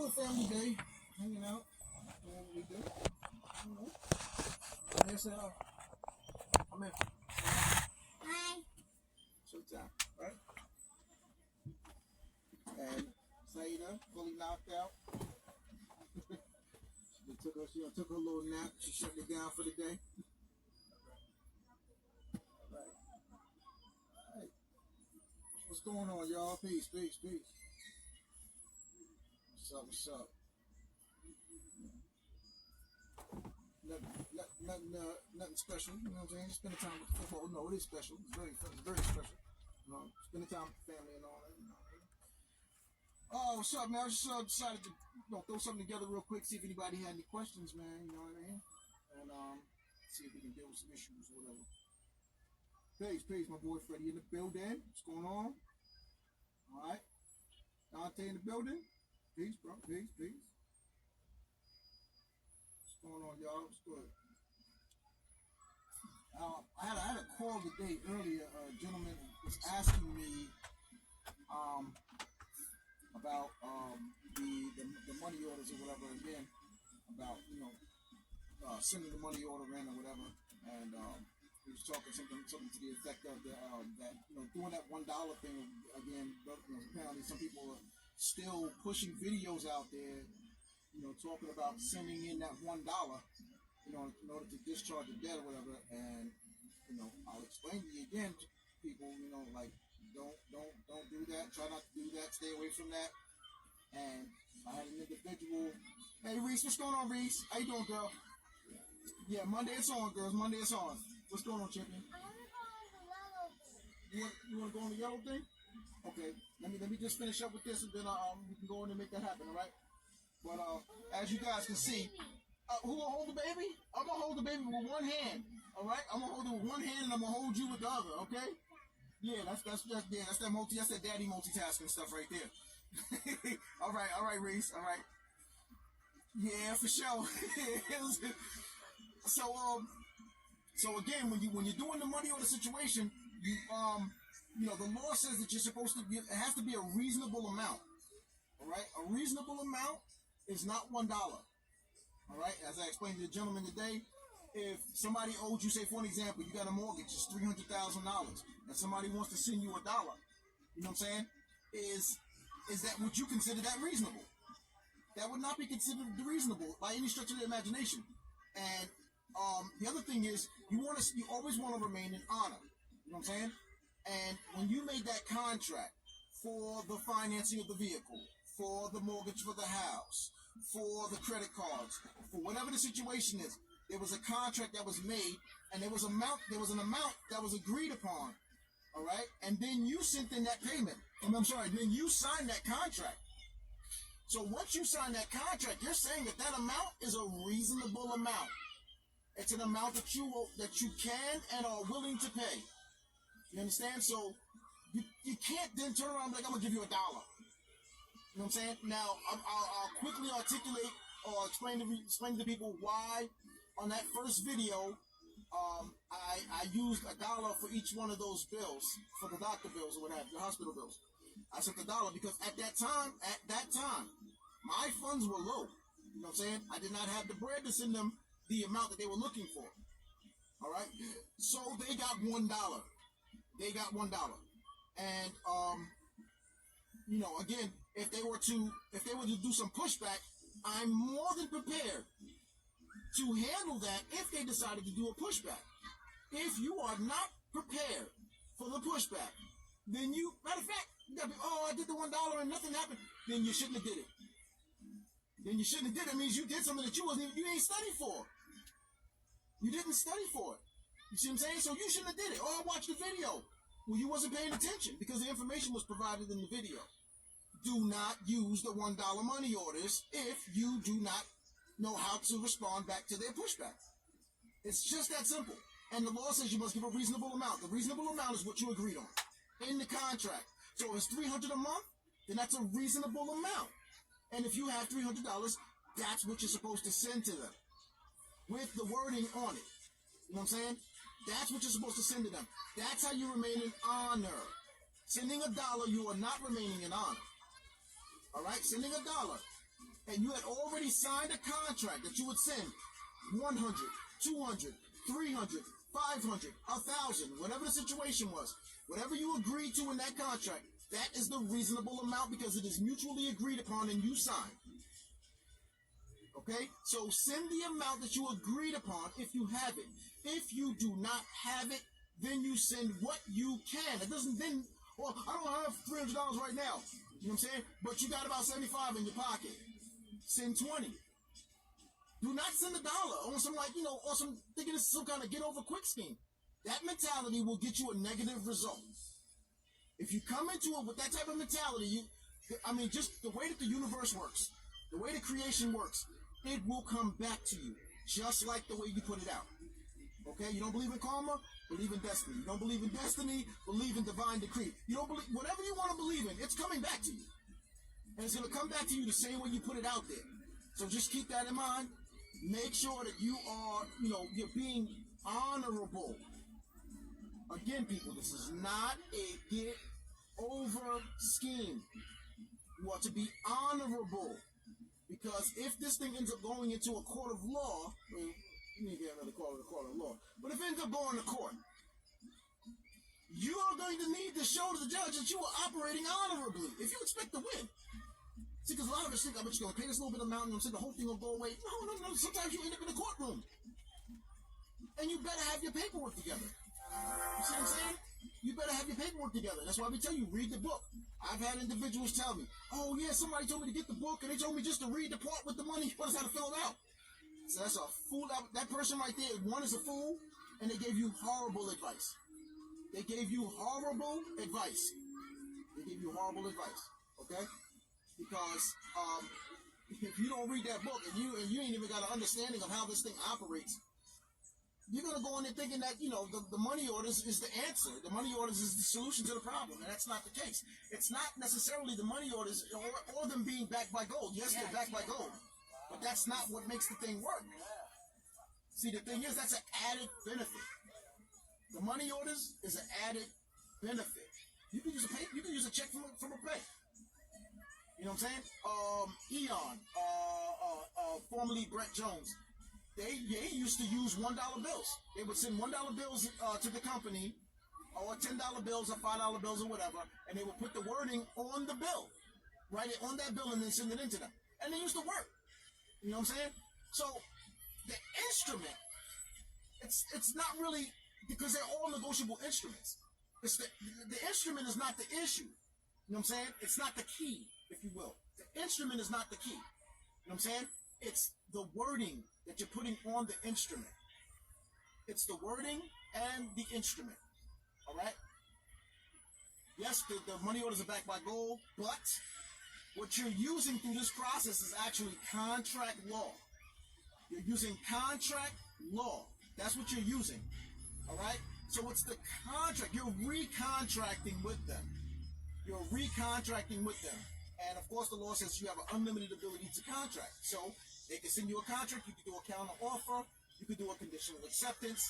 little family day, hanging out, doing what we do. You know. And there's I'm in. Hi. Showtime, right? And Saida, fully knocked out. She took her little nap. She shut it down for the day. All right. What's going on, y'all? Peace. What's up? Nothing special. You know what I'm saying? Just spending time with the football. No, it is special. It's very special. Spending time with the family and all that. You know. Oh, what's up, man? I just decided to throw something together real quick, see if anybody had any questions, man. You know what I mean? And see if we can deal with some issues or whatever. Peace, my boy Freddie in the building. What's going on? All right. Dante in the building. Peace, bro. Peace. What's going on, y'all? What's good? I had a call today earlier. A gentleman was asking me about the money orders or whatever again, about sending the money order in or whatever, and he was talking something to the effect of that doing that $1 thing again. Apparently some people are still pushing videos out there, talking about sending in that $1, in order to discharge the debt or whatever. And I'll explain to you again, people, like don't do that. Try not to do that. Stay away from that. And I had an individual. Hey Reese, what's going on, Reese? How you doing, girl? Yeah, Monday it's on, girls. Monday it's on. What's going on, champion? I want to go on the yellow thing. You want to go on the yellow thing? Okay. Let me just finish up with this, and then we can go in and make that happen. All right. But as you guys can see, who will hold the baby? I'm gonna hold the baby with one hand. All right. I'm gonna hold it with one hand, and I'm gonna hold you with the other. Okay. Yeah, that's that daddy multitasking stuff right there. all right, Reese. All right. Yeah, for sure. So again, when you're doing the money order situation, the law says that you're supposed to it has to be a reasonable amount. All right, a reasonable amount is not $1. All right, as I explained to the gentleman today, if somebody owed you, say for an example, you got a mortgage, it's $300,000, and somebody wants to send you $1, you know what I'm saying? Is that would you consider that reasonable? That would not be considered reasonable by any stretch of the imagination. And the other thing is, you always want to remain in honor. You know what I'm saying? And when you made that contract for the financing of the vehicle, for the mortgage for the house, for the credit cards, for whatever the situation is, there was a contract that was made, and there was an amount that was agreed upon. All right, and then you sent in that payment. Then you signed that contract. So once you sign that contract, you're saying that amount is a reasonable amount. It's an amount that you can and are willing to pay. You understand? So you can't then turn around and be like, I'm gonna give you $1. You know what I'm saying? Now I'll quickly articulate or explain to people why on that first video I used $1 for each one of those bills, for the doctor bills or what have you, the hospital bills. I said $1 because at that time, my funds were low. You know what I'm saying? I did not have the bread to send them the amount that they were looking for. All right? So they got $1. And again, if they were to do some pushback, I'm more than prepared to handle that if they decided to do a pushback. If you are not prepared for the pushback, then matter of fact, you gotta be, I did the $1 and nothing happened, then you shouldn't have did it. It means you did something that you ain't studied for. You didn't study for it. You see what I'm saying? So you shouldn't have did it. I watched the video. Well, you wasn't paying attention because the information was provided in the video. Do not use the $1 money orders if you do not know how to respond back to their pushback. It's just that simple. And the law says you must give a reasonable amount. The reasonable amount is what you agreed on in the contract. So if it's $300 a month, then that's a reasonable amount. And if you have $300, that's what you're supposed to send to them with the wording on it. You know what I'm saying? That's what you're supposed to send to them. That's how you remain in honor. Sending $1, you are not remaining in honor. All right? Sending $1, and you had already signed a contract that you would send 100, 200, 300, 500, 1,000, whatever the situation was, whatever you agreed to in that contract, that is the reasonable amount because it is mutually agreed upon and you signed. Okay? So send the amount that you agreed upon if you have it. If you do not have it, then you send what you can. It doesn't then, well, I don't have $300 right now. You know what I'm saying? But you got about 75 in your pocket. Send 20. Do not send $1 on some or some thinking this is some kind of get over quick scheme. That mentality will get you a negative result. If you come into it with that type of mentality, just the way that the universe works, the way the creation works, it will come back to you, just like the way you put it out. Okay? You don't believe in karma? Believe in destiny. You don't believe in destiny? Believe in divine decree. You don't believe, whatever you want to believe in, it's coming back to you. And it's going to come back to you the same way you put it out there. So just keep that in mind. Make sure that you are, you're being honorable. Again, people, this is not a get over scheme. You are to be honorable. Because if this thing ends up going into a court of law, you need to get another court of law. But if it ends up going to court, you are going to need to show to the judge that you are operating honorably if you expect to win. See, because a lot of us think, I'm just going to pay this little bit of amount and the whole thing will go away. No. Sometimes you end up in a courtroom. And you better have your paperwork together. You see what I'm saying? You better have your paperwork together. That's why we tell you, read the book. I've had individuals tell me, oh yeah, somebody told me to get the book and they told me just to read the part with the money, what is how to fill it out. So that's a fool. That person right there, one is a fool, and they gave you horrible advice. They gave you horrible advice. Okay? Because if you don't read that book and you ain't even got an understanding of how this thing operates, you're going to go in there thinking that, the money orders is the answer. The money orders is the solution to the problem, and that's not the case. It's not necessarily the money orders or them being backed by gold. Yes, they're backed by gold, but that's not what makes the thing work. See, the thing is, that's an added benefit. The money orders is an added benefit. You can use a check from a bank. You know what I'm saying? Eon, formerly Brett Jones, they used to use $1 bills. They would send $1 bills to the company, or $10 bills or $5 bills or whatever, and they would put the wording on the bill, write it on that bill, and then send it into them. And they used to work. You know what I'm saying? So the instrument, it's not really, because they're all negotiable instruments. It's the instrument is not the issue. You know what I'm saying? It's not the key, if you will. The instrument is not the key. You know what I'm saying? It's the wording that you're putting on the instrument. It's the wording and the instrument. All right? Yes, the money orders are backed by gold, but what you're using through this process is actually contract law. You're using contract law. That's what you're using. All right? So it's the contract. You're recontracting with them. You're recontracting with them. And of course, the law says you have an unlimited ability to contract. So they can send you a contract. You can do a counter offer. You can do a conditional acceptance.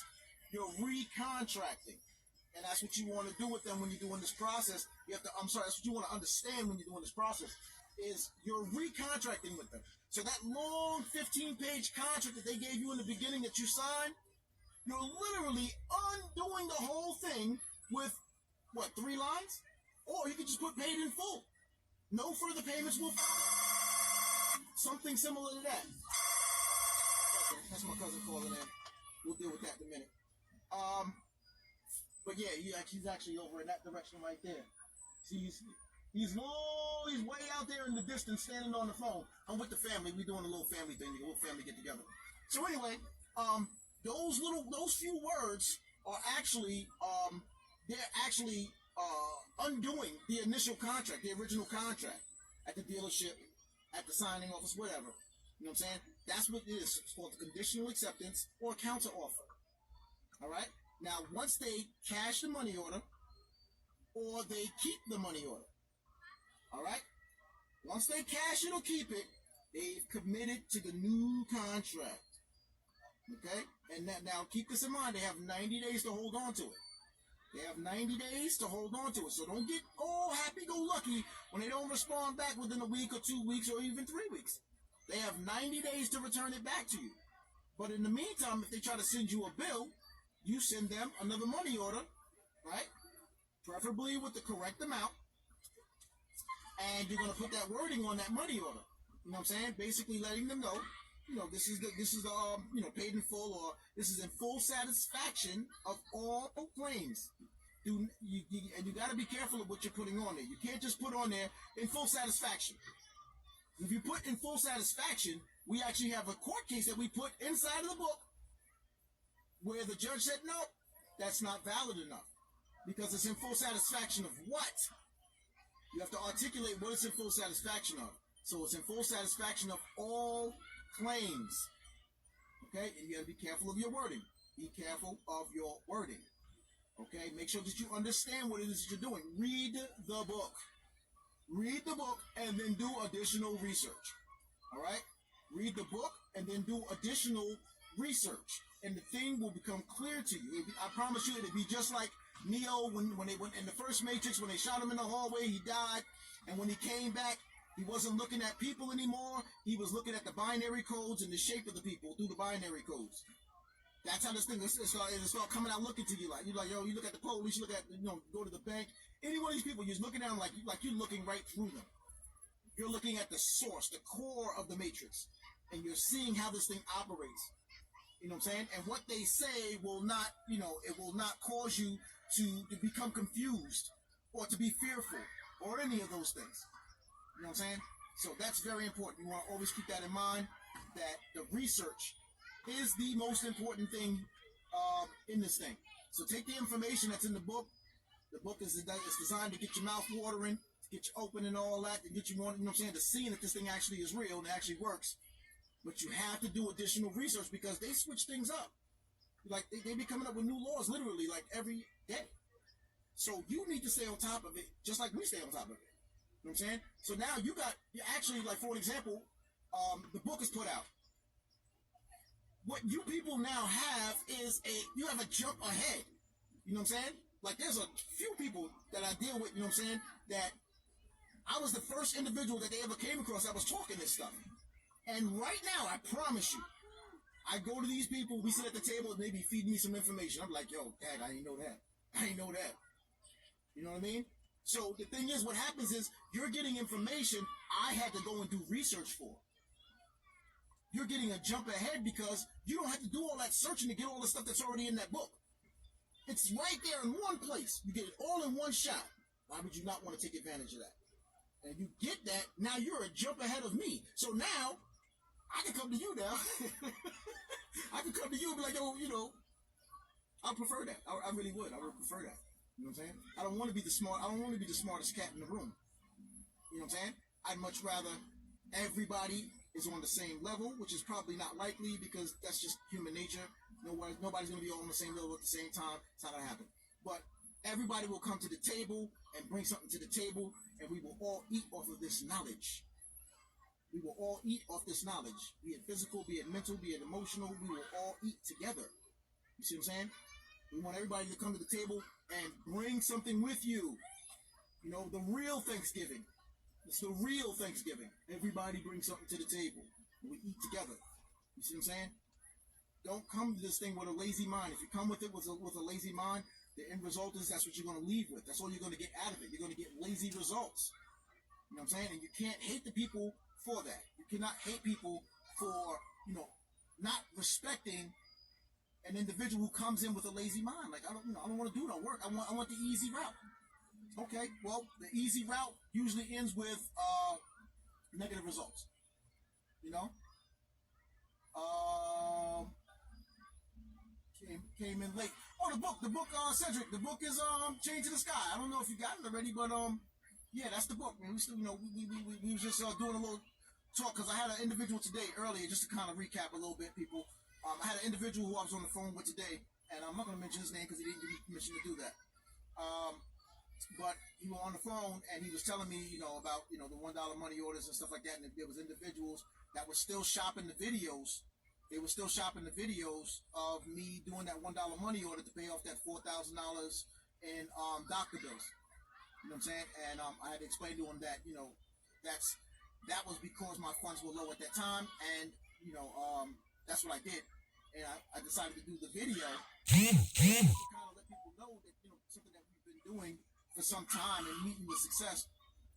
You're recontracting. And that's what you want to do with them when you're doing this process. That's what you want to understand when you're doing this process, is you're recontracting with them. So that long 15-page contract that they gave you in the beginning that you signed, you're literally undoing the whole thing with, 3 lines? Or you could just put paid in full. No further payments will... Something similar to that. That's my cousin calling in. We'll deal with that in a minute. But yeah, he's actually over in that direction right there. See, he's way out there in the distance standing on the phone. I'm with the family. We're doing a little family thing, a little family get together. So anyway, those few words are actually, they're actually undoing the initial contract, the original contract at the dealership, at the signing office, whatever. You know what I'm saying? That's what it is. It's called the conditional acceptance or counter offer. All right? Now, once they cash the money order, or they keep the money order, all right? Once they cash it or keep it, they've committed to the new contract, okay? And now keep this in mind. They have 90 days to hold on to it. They have 90 days to hold on to it. So don't get all happy-go-lucky when they don't respond back within a week or 2 weeks or even 3 weeks. They have 90 days to return it back to you. But in the meantime, if they try to send you a bill, you send them another money order, right? Preferably with the correct amount. And you're going to put that wording on that money order. You know what I'm saying? Basically letting them know, this is the paid in full, or this is in full satisfaction of all claims. And you got to be careful of what you're putting on there. You can't just put on there in full satisfaction. If you put in full satisfaction, we actually have a court case that we put inside of the book where the judge said, no, that's not valid enough because it's in full satisfaction of what? You have to articulate what it's in full satisfaction of. So it's in full satisfaction of all claims. Okay? And you got to be careful of your wording. Be careful of your wording. Okay? Make sure that you understand what it is that you're doing. Read the book. Read the book and then do additional research. All right? Read the book and then do additional research. And the thing will become clear to you. I promise you, it'll be just like Neo when they went in the first Matrix, when they shot him in the hallway, he died. And when he came back, he wasn't looking at people anymore. He was looking at the binary codes and the shape of the people through the binary codes. That's how this thing start coming out looking to you like. You're like, yo, you look at the police, you look at, go to the bank. Any one of these people, you're just looking at them like you're looking right through them. You're looking at the source, the core of the Matrix. And you're seeing how this thing operates. You know what I'm saying? And what they say will not, it will not cause you to become confused or to be fearful or any of those things. You know what I'm saying? So that's very important. You want to always keep that in mind, that the research is the most important thing in this thing. So take the information that's in the book. The book is designed to get your mouth watering, to get you open and all that, to get you wanting, to see that this thing actually is real and actually works. But you have to do additional research because they switch things up. Like, they be coming up with new laws literally like every day. So you need to stay on top of it, just like we stay on top of it. You know what I'm saying? So now you actually, like, for example, the book is put out. What you people now have is you have a jump ahead. You know what I'm saying? Like, there's a few people that I deal with, you know what I'm saying, that I was the first individual that they ever came across that was talking this stuff. And right now, I promise you, I go to these people, we sit at the table, and they be feeding me some information. I'm like, yo, Dad, I didn't know that. I didn't know that. You know what I mean? So the thing is, what happens is, you're getting information I had to go and do research for. You're getting a jump ahead because you don't have to do all that searching to get all the stuff that's already in that book. It's right there in one place. You get it all in one shot. Why would you not want to take advantage of that? And you get that, now you're a jump ahead of me. So now, I can come to you now. I can come to you and be like, yo, I prefer that. I really would. I would prefer that. You know what I'm saying? I don't want to be the smartest cat in the room. You know what I'm saying? I'd much rather everybody is on the same level, which is probably not likely because that's just human nature. Nobody's going to be all on the same level at the same time. It's not going to happen. But everybody will come to the table and bring something to the table, and we will all eat off of this knowledge. We will all eat off this knowledge, be it physical, be it mental, be it emotional. We will all eat together. You see what I'm saying? We want everybody to come to the table and bring something with you. The real Thanksgiving. It's the real Thanksgiving. Everybody brings something to the table. And we eat together. You see what I'm saying? Don't come to this thing with a lazy mind. If you come with it with a lazy mind, the end result is that's what you're going to leave with. That's all you're going to get out of it. You're going to get lazy results. You know what I'm saying? And you can't hate the people for that. You cannot hate people for, not respecting an individual who comes in with a lazy mind. Like, I don't want to do no work. I want the easy route. Okay, well, the easy route usually ends with negative results. Came in late. Oh, the book, Cedric. The book is Chained to the Sky. I don't know if you got it already, but yeah, that's the book. Man, we still, we was just doing a little talk because I had an individual today earlier, just to kind of recap a little bit, people. I had an individual who I was on the phone with today, and I'm not going to mention his name because he didn't give me permission to do that. But he was on the phone, and he was telling me, about, the $1 money orders and stuff like that, and there was individuals that were still shopping the videos. They were still shopping the videos of me doing that $1 money order to pay off that $4,000 in doctor bills. You know what I'm saying? And I had to explain to him that, that was because my funds were low at that time, and that's what I did. And I decided to do the video to kind of let people know that something that we've been doing for some time and meeting with success.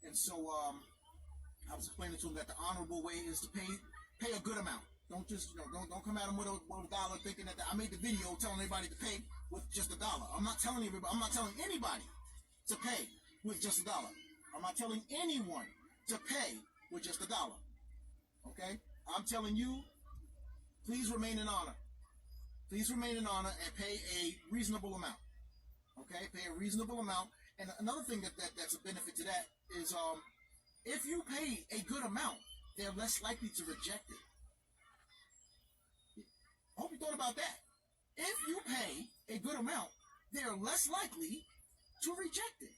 And so I was explaining to them that the honorable way is to pay a good amount. Don't just don't come at them with a dollar thinking that I made the video telling everybody to pay with just $1. I'm not telling anybody to pay with just $1. I'm not telling anyone to pay with just $1. Okay? I'm telling you, please remain in honor. Please remain in honor and pay a reasonable amount. Okay? Pay a reasonable amount. And another thing that's a benefit to that is if you pay a good amount, they're less likely to reject it. I hope you thought about that. If you pay a good amount, they're less likely to reject it.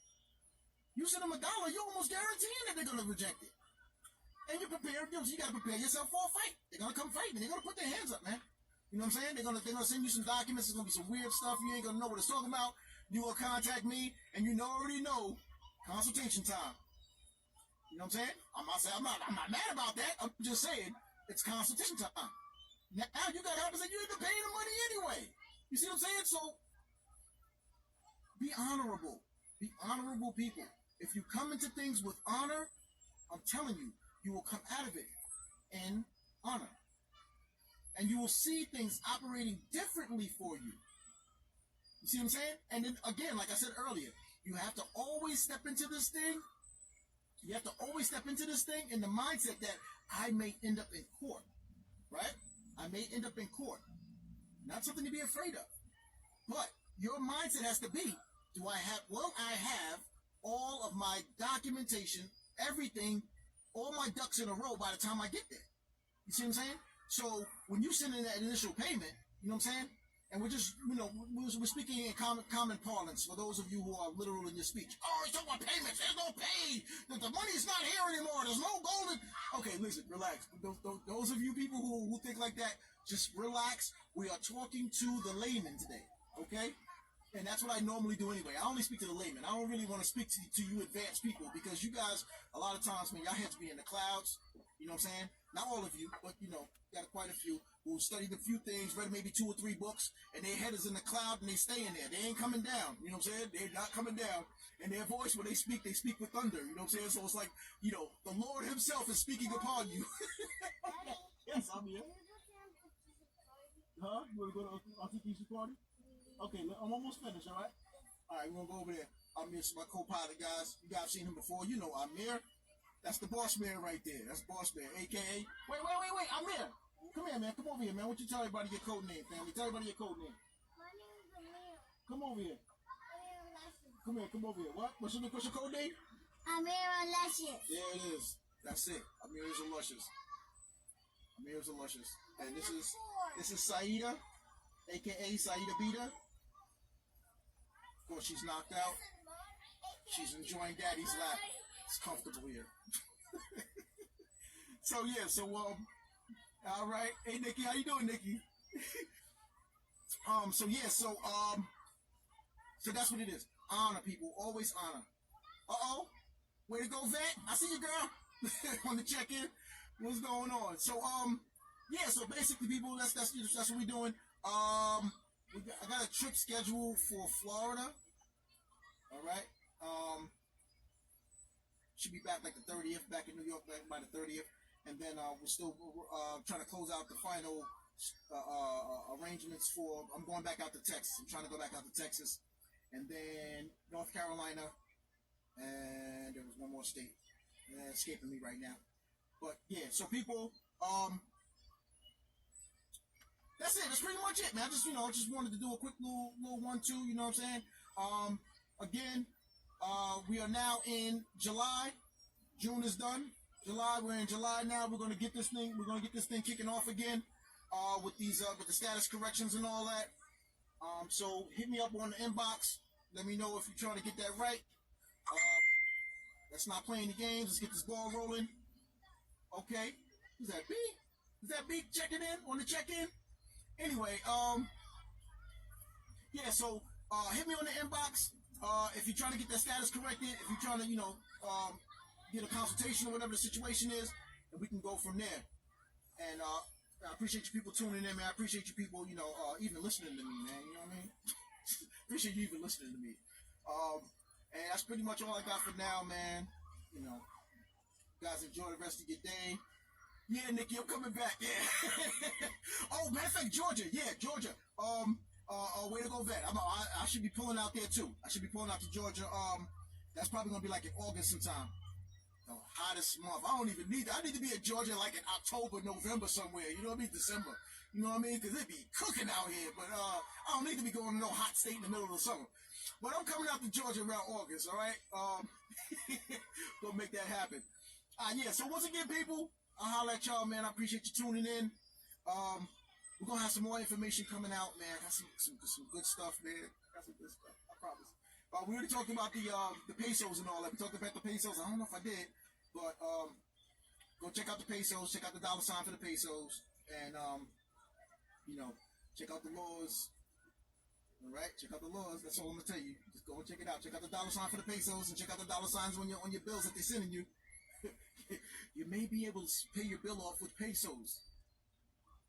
You send them $1, you're almost guaranteeing that they're going to reject it. And you're prepared, you got to prepare yourself for a fight. They're going to come fight, and they're going to put their hands up, man. You know what I'm saying? They're gonna send you some documents. It's gonna be some weird stuff. You ain't gonna know what it's talking about. You will contact me, and already know consultation time. You know what I'm saying? I'm not mad about that. I'm just saying it's consultation time. Now you got happens that you ain't paying the money anyway. You see what I'm saying? So be honorable. Be honorable people. If you come into things with honor, I'm telling you, you will come out of it in honor. And you will see things operating differently for you. You see what I'm saying? And then again, like I said earlier, you have to always step into this thing. You have to always step into this thing in the mindset that I may end up in court. Right? I may end up in court. Not something to be afraid of. But your mindset has to be, will I have all of my documentation, everything, all my ducks in a row by the time I get there? You see what I'm saying? So when you send in that initial payment, you know what I'm saying? And we're just, we're speaking in common parlance for those of you who are literal in your speech. Oh, he's talking about payments. There's no pay. The money's not here anymore. There's no golden. Okay, listen, relax. Those of you people who think like that, just relax. We are talking to the layman today, okay? And that's what I normally do anyway. I only speak to the layman. I don't really want to speak to you advanced people because you guys, a lot of times, man, y'all heads be in the clouds. You know what I'm saying? Not all of you, but, got quite a few who studied a few things, read maybe 2 or 3 books, and their head is in the cloud and they stay in there. They ain't coming down. You know what I'm saying? They're not coming down. And their voice, when they speak with thunder. You know what I'm saying? So it's like, the Lord himself is speaking upon you. Yes, I'm here. Huh? You want to go to RTPC party? Okay, I'm almost finished, all right? All right, we're going to go over there. Amir, my co-pilot, guys. You guys seen him before. You know Amir. That's the boss man right there. That's boss man, a.k.a. Wait. Amir. Come here, man. Come over here, man. Why don't you tell everybody your code name, family? Tell everybody your code name. My name is Amir. Come over here. Amir Luscious. Come over here. What? What's your code name? Amir Luscious. There it is. That's it. Amir is a luscious. Amir is a luscious. And this is Saida, a.k.a. Saida Beta. Of course, she's knocked out. She's enjoying Daddy's lap. It's comfortable here. So all right. Hey Nikki, how you doing, Nikki? So that's what it is. Honor, people, always honor. Way to go, Vet. I see you, girl. Want to check in? What's going on? So so basically, people, that's what we're doing. I got a trip scheduled for Florida. All right. Should be back like the 30th, back in New York by the 30th. And then we're still trying to close out the final arrangements for, I'm going back out to Texas. I'm trying to go back out to Texas. And then North Carolina. And there was one more state. Escaping me right now. But yeah, so people, that's it. That's pretty much it, man. I just wanted to do a quick little 1-2, you know what I'm saying? Again, we are now in July. June is done. We're in July now. We're gonna get this thing kicking off again, with the status corrections and all that. So hit me up on the inbox. Let me know if you're trying to get that right. Let's not playing the games. Let's get this ball rolling. Okay. Who's that? B? Is that B checking in on the check-in? Anyway, so hit me on the inbox. If you're trying to get that status corrected, if you're trying to, get a consultation or whatever the situation is, and we can go from there. And I appreciate you people tuning in, man. I appreciate you people, even listening to me, man. You know what I mean? Appreciate you even listening to me. And that's pretty much all I got for now, man. Guys, enjoy the rest of your day. Yeah, Nikki, I'm coming back. Yeah. Oh, matter of fact, Georgia. Yeah, Georgia. Way to go, vet. I should be pulling out there too. I should be pulling out to Georgia. That's probably gonna be like in August sometime. The hottest month. I don't even need. I need to be in Georgia like in October, November somewhere. You know what I mean? December. You know what I mean? Because it be cooking out here. But I don't need to be going to no hot state in the middle of the summer. But I'm coming out to Georgia around August. All right. Gonna make that happen. Yeah. So once again, people, I'll holler at y'all, man. I appreciate you tuning in. We're gonna have some more information coming out, man. I got some good stuff, man. I got some good stuff. I promise. We already talked about the pesos and all that. We talked about the pesos. I don't know if I did, but go check out the pesos. Check out the dollar sign for the pesos, and check out the laws. All right, check out the laws. That's all I'm gonna tell you. Just go and check it out. Check out the dollar sign for the pesos, and check out the dollar signs on your bills that they're sending you. You may be able to pay your bill off with pesos.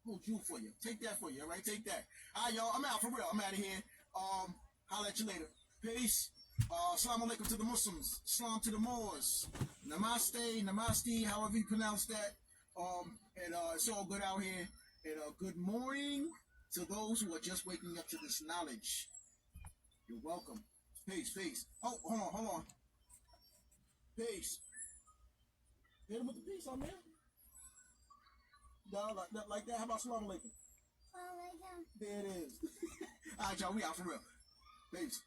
Hold you for you. Take that for you. All right, take that. All right, y'all. I'm out for real. I'm out of here. Holla at you later. Peace. Assalamu alaikum to the Muslims. Islam to the Moors. Namaste, namaste, however you pronounce that. And it's all good out here. And good morning to those who are just waking up to this knowledge. You're welcome. Peace, peace. Oh, hold on. Peace. Hit him with the peace on there. No, like that. How about Assalamu alaikum? Alaikum. There it is. All right, y'all. We out for real. Peace.